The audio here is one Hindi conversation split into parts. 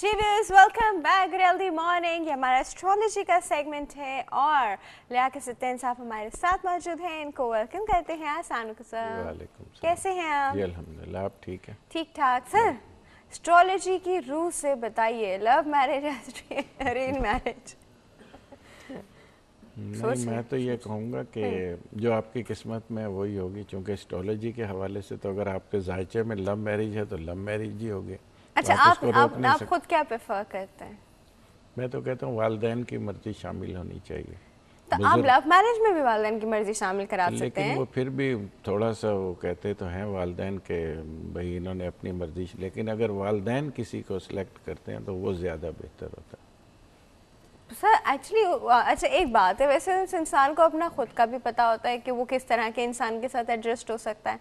जी viewers, welcome back really morning. ये हमारा एस्ट्रोलॉजी का सेगमेंट है और लियाकत सत्तान साहब हमारे साथ मौजूद हैं। इनको वेलकम करते हैं। अस्सलाम वालेकुम सर। वालेकुम सलाम। कैसे हैं आप? जी अल्हम्दुलिल्लाह, आप ठीक है? ठीक ठाक सर। एस्ट्रोलॉजी की रूह से बताइए, लव मैरिज अरेंज मैरिज? नहीं, मैं तो ये कहूँगा कि जो आपकी किस्मत में वही होगी, क्योंकि एस्ट्रोलॉजी के हवाले से तो अगर आपके जायचे में लव मैरिज है तो लव मैरिज ही होगी। अच्छा, तो आप खुद क्या प्रेफर करते हैं? मैं तो कहता हूँ वालिदैन की मर्जी शामिल होनी चाहिए। तो आप लव मैरिज में भी वालिदैन की मर्जी शामिल करा सकते हैं। लेकिन वो फिर भी थोड़ा सा वो कहते तो हैं वालिदैन के भाई इन्होंने अपनी मर्जी, लेकिन अगर वालिदैन किसी को सिलेक्ट करते हैं तो वो ज़्यादा बेहतर होता है। सर एक्चुअली अच्छा एक बात है, वैसे उस इंसान को अपना खुद का भी पता होता है कि वो किस तरह के इंसान के साथ एडजस्ट हो सकता है।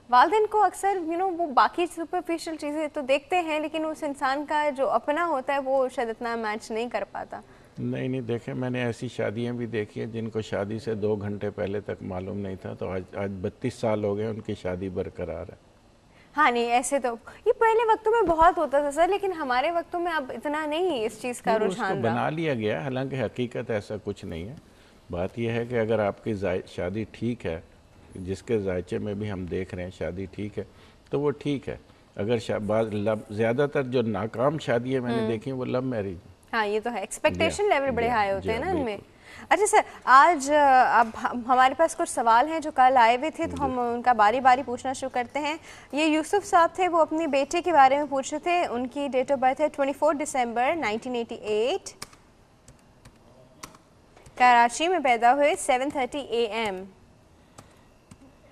वालिदैन को अक्सर वो बाकी सुपरफिशियल चीज़ें तो देखते हैं, लेकिन उस इंसान का जो अपना होता है वो शायद इतना मैच नहीं कर पाता। नहीं देखें, मैंने ऐसी शादियां भी देखी हैं जिनको शादी से 2 घंटे पहले तक मालूम नहीं था, तो आज 32 साल हो गए उनकी शादी बरकरार है। हाँ नहीं, ऐसे तो ये पहले वक्तों में बहुत होता था सर, लेकिन हमारे वक्तों में अब इतना नहीं इस चीज़ का रुझान बना लिया गया, हालांकि हकीकत ऐसा कुछ नहीं है। बात यह है कि अगर आपकी शादी ठीक है, जिसके जायचे में भी हम देख रहे हैं शादी ठीक है, तो वो ठीक है। अगर ज़्यादातर जो नाकाम शादियाँ मैंने देखी वो लव मैरिज। हाँ ये तो है, एक्सपेक्टेशन लेवल बड़े हाई होते हैं ना इनमें। अच्छा सर, आज अब हमारे पास कुछ सवाल हैं जो कल आए हुए थे, तो हम उनका बारी बारी पूछना शुरू करते हैं। ये यूसुफ साहब थे, वो अपने बेटे के बारे में पूछ रहे थे। उनकी डेट ऑफ बर्थ है 24 दिसंबर 1988, कराची में पैदा हुए, 7:30 AM,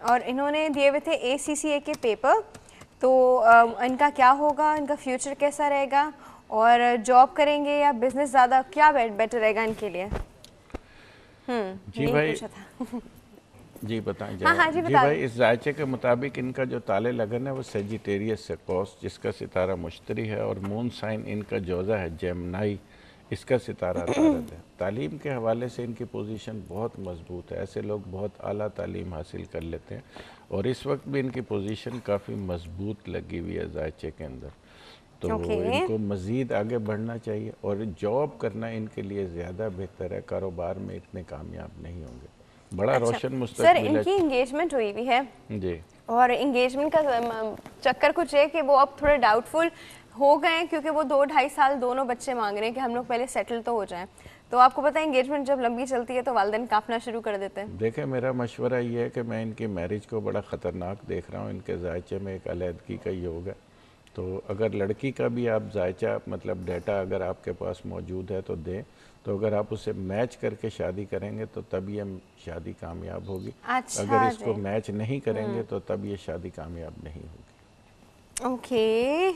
और इन्होंने दिए हुए थे ACCA के पेपर। तो इनका क्या होगा, इनका फ्यूचर कैसा रहेगा, और जॉब करेंगे या बिजनेस, ज़्यादा क्या बेटर रहेगा इनके लिए? जी भाई जी बताएं। हाँ, जी भाई, इस जायचे के मुताबिक इनका जो ताले लगन है वो सेजिटेरियस है, कौस जिसका सितारा मुश्तरी है, और मून साइन इनका जोजा है, जेमनाई इसका सितारा तारद है। तालीम के हवाले से इनकी पोजीशन बहुत मजबूत है, ऐसे लोग बहुत आला तालीम हासिल कर लेते हैं, और इस वक्त भी इनकी पोजीशन काफ़ी मजबूत लगी हुई है जायचे के अंदर। तो इनको मज़ीद आगे बढ़ना चाहिए, और जॉब करना इनके लिए ज़्यादा बेहतर है, कारोबार में इतने कामयाब नहीं होंगे। बड़ा रोशन मुस्तकबिल है। सर इनकी इंगेजमेंट हुई हुई है जी, और इंगेजमेंट का चक्कर कुछ है कि वो अब थोड़े डाउटफुल हो गए, क्योंकि वो 2-2.5 साल दोनों बच्चे मांग रहे हैं कि हम लोग पहले सेटल तो हो जाएं। तो आपको पता है एंगेजमेंट जब लंबी चलती है तो वालिदैन कांपना शुरू कर देते हैं। देखें, मेरा मशवरा ये है कि मैं इनकी मैरिज को बड़ा ख़तरनाक देख रहा हूँ। इनके जायचे में एक अलहदगी का योग है, तो अगर लड़की का भी आप जायचा मतलब डेटा अगर आपके पास मौजूद है तो दें, तो अगर आप उसे मैच करके शादी करेंगे तो तब ये शादी कामयाब होगी। अच्छा, अगर इसको मैच नहीं करेंगे तो तब ये शादी कामयाब नहीं होगी। ओके,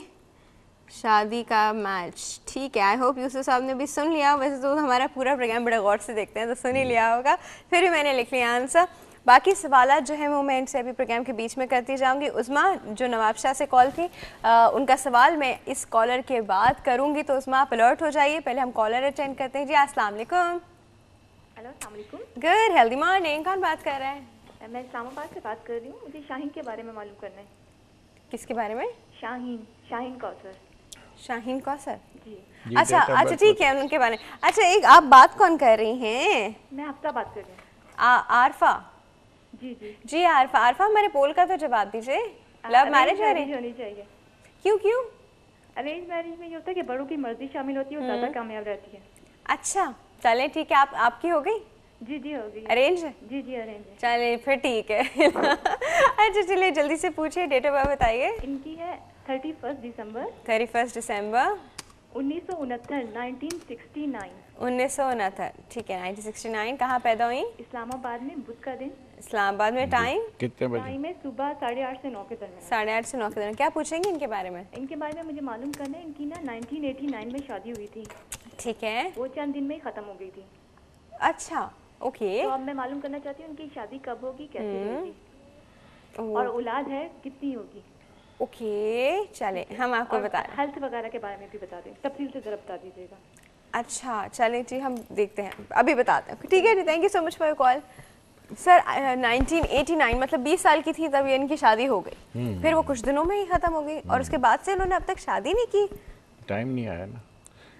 शादी का मैच ठीक है। आई होप यूसुफ साहब ने भी सुन लिया। वैसे तो हमारा पूरा प्रोग्राम बड़े गौर से देखते हैं, तो सुन ही लिया होगा, फिर भी मैंने लिख लिया आंसर। बाकी सवाल जो है वो मैं इनसे अभी प्रोग्राम के बीच में करती जाऊंगी। उस्मा जो नवाब शाह से कॉल थी, उनका सवाल मैं इस कॉलर के बाद करूंगी, तो उस्मा आप अलर्ट हो जाइए। पहले हम कॉलर अटेंड करते हैं। जी अस्सलाम वालेकुम। हेलो, अस्सलाम वालेकुम। Good healthy morning. कौन बात कर रहा है? मैं इस्लामाबाद से बात कर रही हूँ। मुझे शाहीन के बारे में मालूम करना है। किसके बारे में? शाहीन कौसर। शाहीन कौसर जी। अच्छा ठीक है, उनके बारे में। अच्छा, एक आप बात कौन कर रही हैं? मैं हफ्ता बात कर रही हूँ। आरफा? जी आरफा, हमारे पोल का तो जवाब दीजिए। लव मैरिज होनी चाहिए। क्यों? अरेंज मैरिज में ये होता है कि बड़ों की मर्जी शामिल होती है और ज़्यादा कामयाब रहती है। अच्छा चले ठीक है, आपकी हो गई? जी हो गई। अरेंज? जी अरेंज है। चले फिर ठीक है। अच्छा चलिए जल्दी से पूछिए, डेट ऑफ बर्थ बताइए। इनकी है 31 दिसंबर 1969। 1969 ठीक है, 1969। कहाँ पैदा हुई? इस्लामाबाद में, बुध का दिन। इस्लामाबाद में। टाइम कितने बजे? टाइम है सुबह 8:30 से 9 के दरमियान। 8:30 से 9 के दरमियान। क्या पूछेंगे इनके बारे में? इनके बारे में मुझे मालूम करना है। इनकी ना 1989 में शादी हुई थी। ठीक है, वो चंद दिन में ही खत्म हो गई थी। अच्छा ओके। तो अब मैं मालूम करना चाहती हूँ उनकी शादी कब होगी, कैसे होगी, और औलाद है कितनी होगी। ओके चले, हम आपको बता रहे हैं। हेल्थ वगैरह के बारे में भी बता दें, तफसील से जरा बता दीजिएगा। अच्छा चलें जी, हम देखते हैं, अभी बताते हैं। ठीक है जी, thank you so much for your call. Sir 1989 मतलब 20 साल की थी तब ये इनकी शादी हो गई, फिर वो कुछ दिनों में ही ख़त्म हो गई, और उसके बाद से इन्होंने अब तक शादी नहीं की। टाइम नहीं आया ना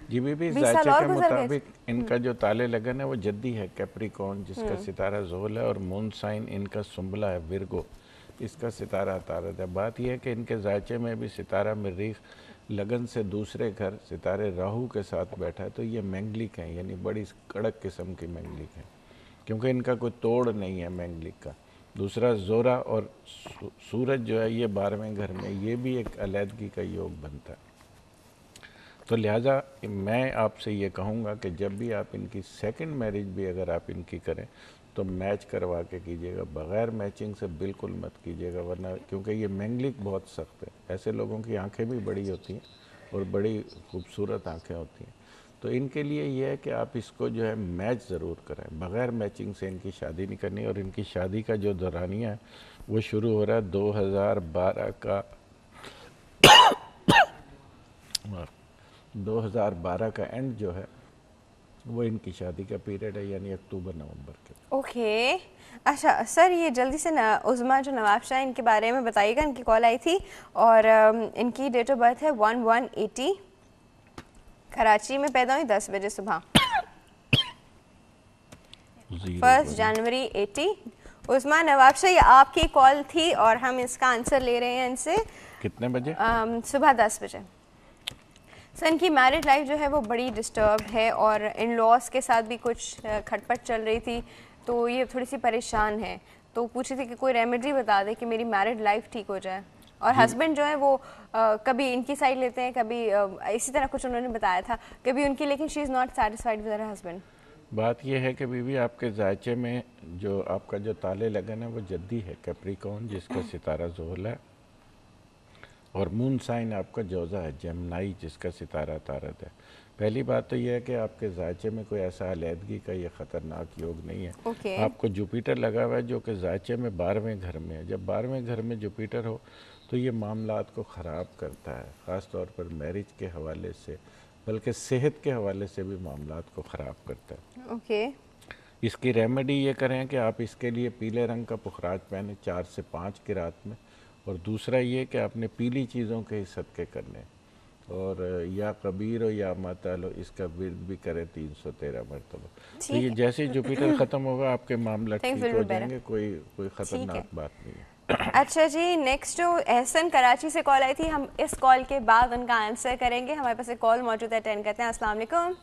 जी बीबी। 20 साल जायचे और के गुजर गए। मुताबिक इनका जो ताले लगन है वो जद्दी है कैप्रिकॉर्न जिसका सितारा जोल है, और मून साइन इनका सुंबला है विरगो, इसका सितारा तारद है। बात यह है कि इनके जायचे में भी सितारा मरीख लगन से दूसरे घर सितारे राहु के साथ बैठा है, तो ये मैंगलिक हैं, यानी बड़ी कड़क किस्म की मैंगलिक है, क्योंकि इनका कोई तोड़ नहीं है मैंगलिक का। दूसरा जोरा और सूरज जो है ये 12वें घर में, ये भी एक अलहदगी का योग बनता है। तो लिहाजा मैं आपसे ये कहूँगा कि जब भी आप इनकी सेकंड मैरिज भी अगर आप इनकी करें तो मैच करवा के कीजिएगा, बग़ैर मैचिंग से बिल्कुल मत कीजिएगा, वरना क्योंकि ये मैंगलिक बहुत सख्त है। ऐसे लोगों की आंखें भी बड़ी होती हैं और बड़ी खूबसूरत आंखें होती हैं, तो इनके लिए ये है कि आप इसको जो है मैच ज़रूर करें, बग़ैर मैचिंग से इनकी शादी नहीं करनी। और इनकी शादी का जो दौरानिया है वो शुरू हो रहा है 2012 का एंड जो है वो इनकी शादी का पीरियड है, यानी अक्टूबर-नवंबर के। ओके अच्छा सर, ये जल्दी से ना उज़मा जो नवाब शाह इनके बारे में बताइएगा। इनकी कॉल आई थी और इनकी डेट ऑफ बर्थ है 1180, कराची में पैदा हुई 10 बजे सुबह, 1 जनवरी 80। उज़मा नवाब शाह, ये आपकी कॉल थी और हम इसका आंसर ले रहे हैं इनसे। कितने बजे? सुबह 10 बजे। सर इनकी मैरिड लाइफ जो है वो बड़ी डिस्टर्ब है और इन लॉस के साथ भी कुछ खटपट चल रही थी, तो ये थोड़ी सी परेशान है, तो पूछी थी कि कोई रेमेडी बता दे कि मेरी मैरिड लाइफ ठीक हो जाए। और हस्बैंड जो है वो कभी इनकी साइड लेते हैं, कभी इसी तरह कुछ उन्होंने बताया था, कभी उनकी, लेकिन she is not satisfied with her husband. बात यह है कि बीवी आपके जायचे में जो आपका जो ताले लगन है वो जद्दी है कैप्रिकॉर्न जिसका सितारा जोहल है, और मून साइन आपका जोजा है जेमनाई जिसका सितारा तारद है। पहली बात तो यह है कि आपके जायचे में कोई ऐसा अलहदगी का ये ख़तरनाक योग नहीं है। आपको जुपिटर लगा हुआ है जो कि जायचे में 12वें घर में है। जब 12वें घर में जुपिटर हो तो ये मामलात को ख़राब करता है, ख़ास तौर पर मैरिज के हवाले से, बल्कि सेहत के हवाले से भी मामलात को ख़राब करता है। इसकी रेमेडी ये करें कि आप इसके लिए पीले रंग का पुखराज पहने 4 से 5 की रात में, और दूसरा ये कि आपने पीली चीज़ों के ही सदक़े करने, और या कबीर हो या माताल हो, इसका विर्द भी करें 313 मरतबा। तो ये जैसे जुपिटर ख़त्म होगा आपके मामला ठीक हो जाएंगे, कोई ख़तरनाक बात नहीं है। अच्छा जी, नेक्स्ट जो एहसन कराची से कॉल आई थी, हम इस कॉल के बाद उनका आंसर करेंगे। हमारे पास एक कॉल मौजूद है, अटेंड करते हैं। अस्सलाम वालेकुम।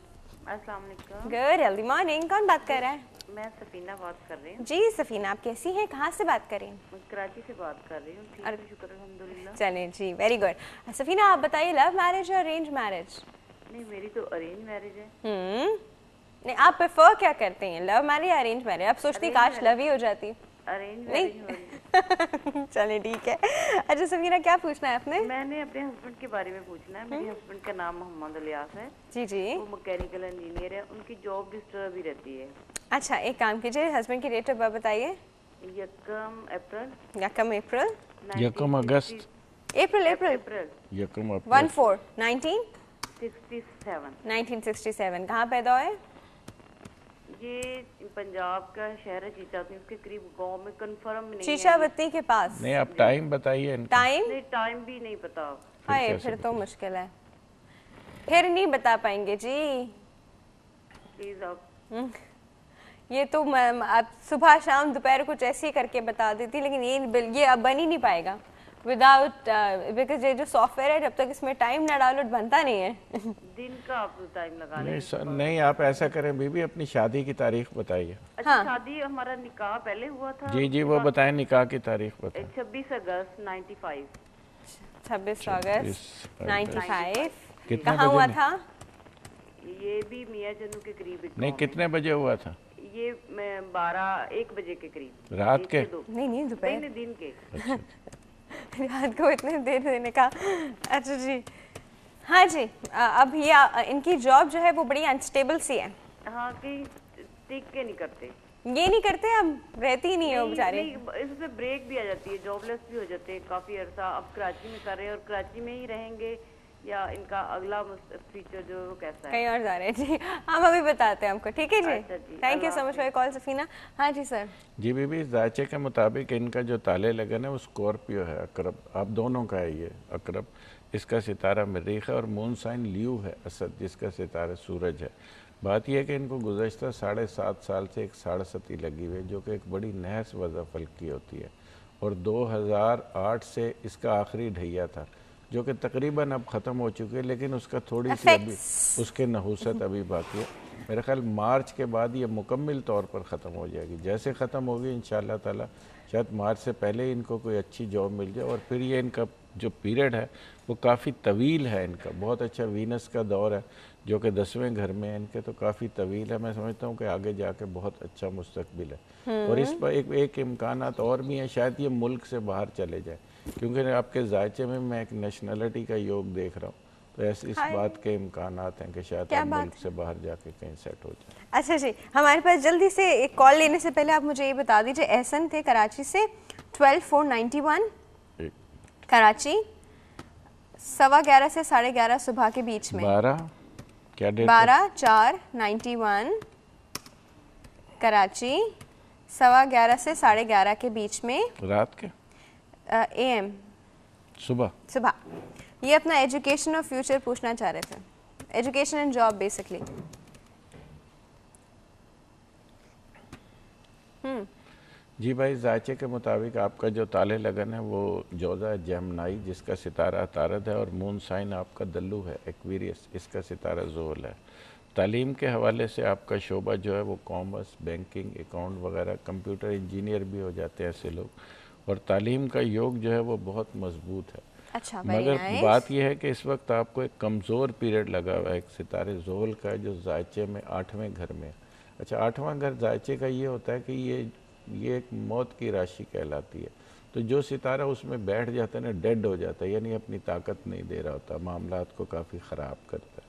अस्सलाम वालेकुम। Good early morning. कौन बात कर रहा है? मैं सफीना बात कर रही हूँ। जी सफीना, आप कैसी हैं, कहाँ से बात कर रही हैं? कराची से बात कर रही हूँ। ठीक है, शुक्र अल्हम्दुलिल्लाह। चलिए जी, वेरी गुड। सफीना आप बताइए, लव मैरिज या अरेंज मैरिज? नहीं, मेरी तो अरेंज मैरिज है। नहीं, आप प्रेफर क्या करते हैं, लव मैरिज या अरेंज मैरिज? आप सोचती काश लव ही हो जाती? Arrange marriage. चलिए ठीक है। अच्छा सफीना, क्या पूछना है आपने? मैंने अपने हस्बैंड के बारे में पूछना है। मेरे हस्बैंड का नाम मोहम्मद इलियास है। जी जी। वो मैकेनिकल इंजीनियर है। उनकी जॉब डिस्टर्ब ही रहती है। अच्छा, एक काम कीजिए, हस्बैंड की डेट ऑफ बर्थ बताइए। 1 अप्रैल। 1 अप्रैल। 1 अगस्त। अप्रैल। 1 14 1967। 1967। कहाँ पैदा हुए? ये पंजाब का शहर है चीचावती, उसके करीब गांव में, कंफर्म नहीं है। चीचावती के पास? नहीं, आप टाइम बताइए। टाइम? नहीं, टाइम भी नहीं पता। हाय, फिर तो मुश्किल है, फिर नहीं बता पाएंगे जी। प्लीज आप। ये तो आप सुबह शाम दोपहर कुछ ऐसे ही करके बता देती, लेकिन ये अब बन ही नहीं पाएगा विदाउट, बिकॉज ये जो सॉफ्टवेयर है जब तक इसमें टाइम ना डालो बनता नहीं है। दिन का आप टाइम लगा नहीं सर, नहीं, आप ऐसा करें बीबी, अपनी शादी की तारीख बताइए। अच्छा, शादी हमारा निकाह पहले हुआ था। जी जी, वो बताएं, निकाह की तारीख बताएं। 26 अगस्त 95। 26 अगस्त 95। कहाँ हुआ था? ये भी मियाँ जनू के करीब। नहीं, कितने बजे हुआ था? ये 12-1 बजे के करीब। रात के? नहीं, दोपहर। नहीं, दिन के। रात को इतने देर देने का। अच्छा जी, हाँ जी। अब ये इनकी जॉब जो है वो बड़ी अनस्टेबल सी है। हाँ, कि टिक के नहीं करते। ये नहीं करते, अब रहती ही नहीं है वो बेचारे। इसमें ब्रेक भी आ जाती है, जॉबलेस भी हो जाते हैं काफी अरसा। अब कराची में कर रहे हैं और कराची में ही रहेंगे, या इनका अगला फ्यूचर जो वो कैसा है? कहीं और जा रहे हैं जी, हम अभी बताते हैं आपको। ठीक है जी, अच्छा जी, thank you so much for your call Safina. हाँ जी सर। जी बीबी, जायचे के मुताबिक इनका जो ताले लगन है वो स्कॉर्पियो है, अकरब। आप दोनों का है ये अकरब, इसका सितारा मरीख है, और मून साइन लियो है असद, जिसका सितारा सूरज है। बात यह है कि इनको गुज़श्ता 7.5 साल से एक साढ़सती लगी हुई है, जो कि एक बड़ी नहस वज़ा फल्क की होती है, और 2008 से इसका आखिरी ढैया था, जो कि तकरीबन अब ख़त्म हो चुकी है, लेकिन उसका थोड़ी सी अभी उसके नहूसत अभी बाकी है। मेरे ख्याल मार्च के बाद ये मुकम्मल तौर पर ख़त्म हो जाएगी। जैसे ख़त्म होगी इंशाअल्लाह ताला, शायद मार्च से पहले ही इनको कोई अच्छी जॉब मिल जाए, और फिर ये इनका जो पीरियड है वो काफ़ी तवील है, इनका बहुत अच्छा वीनस का दौर है, जो कि 10वें घर में है इनके, तो काफ़ी तवील है। मैं समझता हूँ कि आगे जाके बहुत अच्छा मुस्तकबिल है। और इस पर एक इम्कानात और भी हैं, शायद ये मुल्क से बाहर चले जाए, क्योंकि आपके जायचे में मैं एक नेशनलिटी का योग देख रहा हूँ, तो ऐसे इस बात के इम्कानात हैं कि शायद आप मुल्क से बाहर जाके कहीं सेट हो जाए। अच्छा जी, हमारे पास जल्दी से एक कॉल लेने से पहले आप मुझे ये बता दीजिए, एहसन थे कराची से 12491 कराची, 11:15 से 11:30 सुबह के बीच में। 12 क्या डेट? 12/4/91 कराची, 11:15 से 11:30 के बीच में रात के AM सुबह। ये अपना एजुकेशन और फ्यूचर पूछना चाह रहे थे, एजुकेशन एंड जॉब बेसिकली। जी भाई, जायचे के मुताबिक आपका जो ताले लगन है वो जोज़ा जेमिनी, जिसका सितारा अतारद है, और मून साइन आपका दल्लू है एक्वेरियस, इसका सितारा ज़ोल है। तालीम के हवाले से आपका शोबा जो है वो कॉमर्स, बैंकिंग, अकाउंट वगैरह, कंप्यूटर इंजीनियर भी हो जाते हैं ऐसे लोग, और तालीम का योग जो है वो बहुत मजबूत है। अच्छा, मगर बात यह है कि इस वक्त आपको एक कमज़ोर पीरियड लगा हुआ है एक सितारे ज़ोल का, जो जायचे में 8वें घर में। अच्छा, 8वां घर जायचे का ये होता है कि ये एक मौत की राशि कहलाती है, तो जो सितारा उसमें बैठ जाता है ना, डेड हो जाता है, यानी अपनी ताकत नहीं दे रहा होता, मामलात को काफ़ी ख़राब करता है।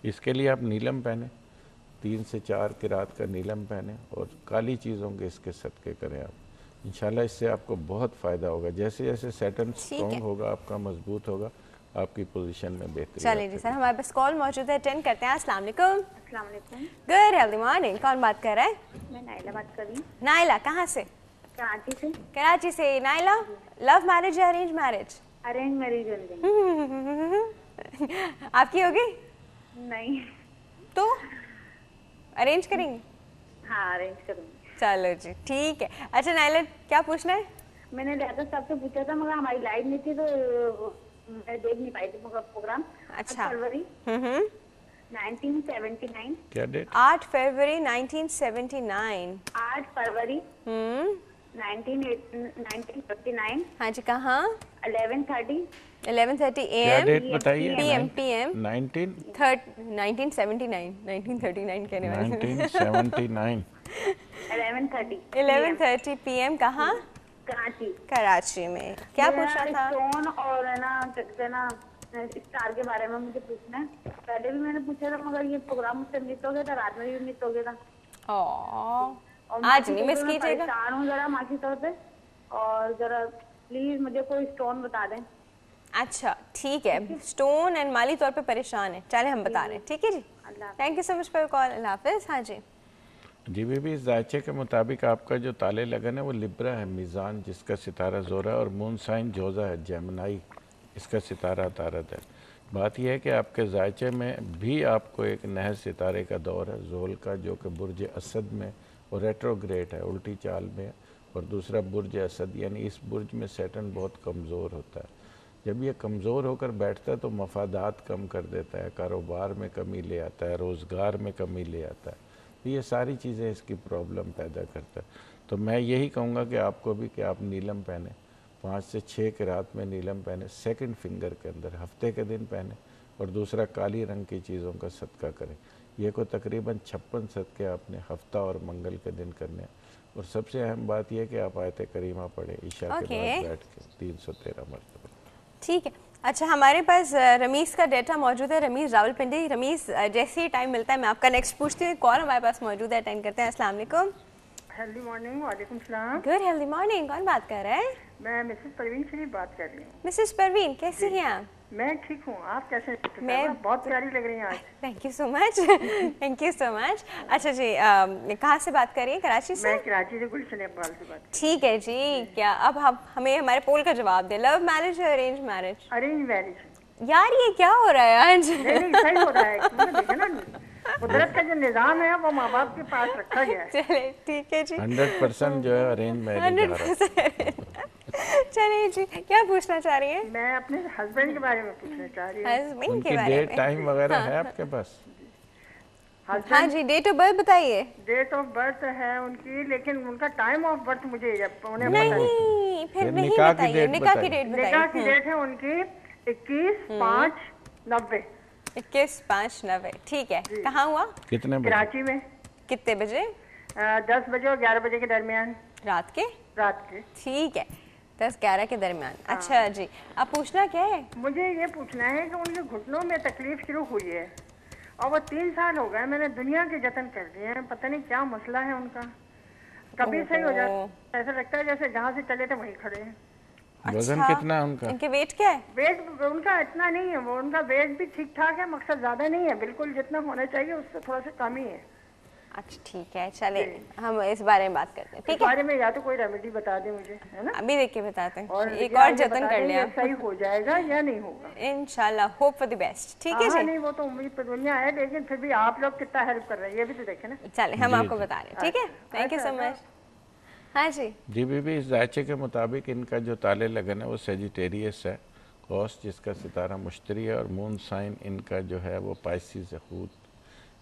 इसके लिए आप नीलम पहने, 3 से 4 किरात का नीलम पहने, और काली चीज़ों के इसके सदक़े करें आप, इंशाल्लाह इससे आपको बहुत फ़ायदा होगा। जैसे जैसे सैटर्न स्ट्रॉन्ग होगा, आपका मजबूत होगा, आपकी पोजीशन में बेहतरी। चलिए जी सर, हमारे पास कॉल मौजूद है, अटेंड करते हैं। अस्सलाम वालेकुम। अस्सलाम वालेकुम। Good healthy morning. कौन बात कर रहा है? मैं नाइला बात कर रही हूँ। नाइला, कहाँ से? कराची से। कराची से। नाइला, लव मैरिज या अरेंज मैरिज? Arrange marriage. आपकी होगी? नहीं। तो अरेंज करेंगे? हाँ, अरेंज करूँगी। चलो जी, ठीक है। अच्छा नाइला, क्या पूछना है? मैंने लियाकत साहब से पूछा था, मगर हमारी लाइव नहीं थी तो मैं देख नहीं पाई थी मगर प्रोग्राम। अच्छा। 8 फरवरी 1979। क्या डेट? 8 फरवरी 1979। 8 फरवरी 1959। हाँ जी, कहाँ? 11:30 11:30 क्या AM। डेट बताइए? PM 1939 1939 कहने वाले। 1979। 11:30 PM कहाँ? कराची। कराची में। क्या पूछना था? स्टोन और है ना स्टार के बारे में मुझे पूछना है। पहले भी मैंने पूछा था मगर ये प्रोग्राम मुझसे मिस हो गया था, रात में भी मिस हो गया था। आज नहीं मिस कीजिएगा। परेशान हूँ जरा मासी तौर पे, और जरा प्लीज मुझे कोई स्टोन बता दें। अच्छा ठीक है, स्टोन एंड माली तौर पे परेशान है, चले हम बता रहे हैं। ठीक है जी, thank you so much for call. अल्लाह हाफिज़। हाँ जी जी बीबी, इस जायचे के मुताबिक आपका जो ताले लगन है वो लिब्रा है, मीज़ान जिसका सितारा ज़ोरा है, और मून साइन जोज़ा है, जेमिनी इसका सितारा तारद है। बात यह है कि आपके जायचे में भी आपको एक नहर सितारे का दौर है ज़ोल का, जो कि बुर्ज असद में और रेट्रोग्रेड है, उल्टी चाल में, और दूसरा बुर्ज असद, यानी इस बुर्ज में सैटर्न बहुत कमज़ोर होता है। जब ये कमज़ोर होकर बैठता है तो मफादात कम कर देता है, कारोबार में कमी ले आता है, रोज़गार में कमी ले आता है, तो ये सारी चीज़ें इसकी प्रॉब्लम पैदा करता है। तो मैं यही कहूँगा कि आपको भी कि आप नीलम पहने, 5 से 6 की रात में नीलम पहने, सेकंड फिंगर के अंदर हफ्ते के दिन पहने, और दूसरा काली रंग की चीज़ों का सदका करें। ये को तकरीबन 56 सदके आपने हफ्ता और मंगल के दिन करने हैं। और सबसे अहम बात यह कि आप आयत करीमा पढ़े ईशा के बाद बैठ के 313 मरतबा। ठीक है। अच्छा, हमारे पास रमीज़ का डेटा मौजूद है, रमीज़ रावलपिंडी। रमीज़, जैसे ही टाइम मिलता है मैं आपका नेक्स्ट पूछती हूँ। कॉल हमारे पास मौजूद है, अटेंड करते हैं। अस्सलाम वालेकुम। Healthy morning. वालेकुम सलाम। Good healthy morning. कौन बात कर रहा है? मैं मिसेस परवीन शरीफ बात कर रही हूँ। मिसेस परवीन, कैसी हैं आप? मैं ठीक हूँ, आप कैसे हैं? मैं बहुत प्यारी लग रही हैं आज। Thank you so much. Thank you so much. अच्छा जी, कहाँ से बात कर रही हैं? कराची से? मैं कराची से गुलशन इकबाल से बात। ठीक है जी। क्या अब हम हमें हमारे पोल का जवाब दें, लव मैरिज या अरेंज मैरिज? Arrange marriage. यार ये क्या हो रहा है आज? नहीं सही हो रहा है, मतलब देखिए ना, कुदरत का जो निजाम है वो माँ बाप के पास रखा गया है। चले ठीक है जी, 100% जो है अरेंज मैरिज जा रहा है। 100%। चलिए जी, क्या पूछना चाह रही है? मैं अपने हस्बैंड के बारे में पूछना चाह रही हूँ। हस्बैंड के उनकी बारे डेट में? टाइम वगैरह है आपके पास? हाँ जी, डेट ऑफ बर्थ बताइए। डेट ऑफ बर्थ है उनकी, लेकिन उनका टाइम ऑफ बर्थ मुझे उन्हें पता नहीं। नहीं, फिर नहीं निकाह की बताइए, डेट निकाह की बताइए। डेट निकाह बताइए। की डेट है उनकी 21/5/90, 21/5/90। ठीक है, कहाँ हुआ? कितने बजे? कराची में। कितने बजे? 10 बजे और 11 बजे के दरमियान, रात के? रात के। ठीक है, 10-11 के दरमियान। अच्छा जी, अब पूछना क्या है? मुझे ये पूछना है कि उनके घुटनों में तकलीफ शुरू हुई है और वो 3 साल हो गए, मैंने दुनिया के जतन कर दिए हैं, पता नहीं क्या मसला है उनका। कभी सही हो जाता है, ऐसा लगता है जैसे जहाँ से चले थे वहीं खड़े हैं। वजन अच्छा, कितना है उनका? इनके वेट क्या है? वेट उनका इतना नहीं है, वो उनका वेट भी ठीक ठाक है, मकसद ज्यादा नहीं है, बिल्कुल जितना होना चाहिए उससे थोड़ा सा कम ही है। अच्छा ठीक है, चले हम इस बारे में बात करते हैं, इस ठीक है? बारे में या तो कोई रेमेडी बता दे मुझे, है ना, अभी देख के बताते हैं, और एक या और ये जतन बता कर दें लिया ये सही हो जाएगा या नहीं होगा। इंशाल्लाह, होप फॉर द बेस्ट। ठीक है हाँ, जी, नहीं वो तो उम्मीद पर दुनिया है, लेकिन फिर भी आप लोग कितना हेल्प कर रहे हैं ये भी तो देखें ना। चले हम जी, आपको जी। बता रहे हैं, ठीक है? थैंक यू सो अच्छा, मच। हाँ जी, जी बीबी, इस जायचे के मुताबिक इनका जो ताले लगन है वो सेजिटेरियस है, कौस जिसका सितारा मुश्तरी है, और मून साइन इनका जो है वो पाइसिस है, खूद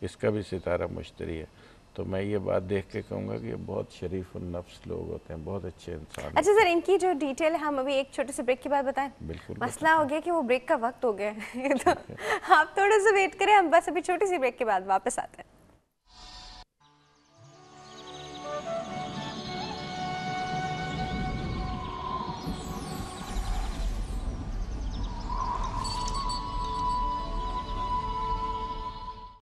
इसका भी सितारा मुश्तरी है। तो मैं ये बात देख के कहूँगा कि ये बहुत शरीफ और नफ्स लोग होते हैं, बहुत अच्छे इंसान। अच्छा सर, इनकी जो डिटेल है हम अभी एक छोटे से ब्रेक के बाद बताएं। बिल्कुल मसला हो गया कि वो ब्रेक का वक्त हो गया है तो आप थोड़ा सा वेट करें, हम बस अभी छोटी सी ब्रेक के बाद वापस आते हैं।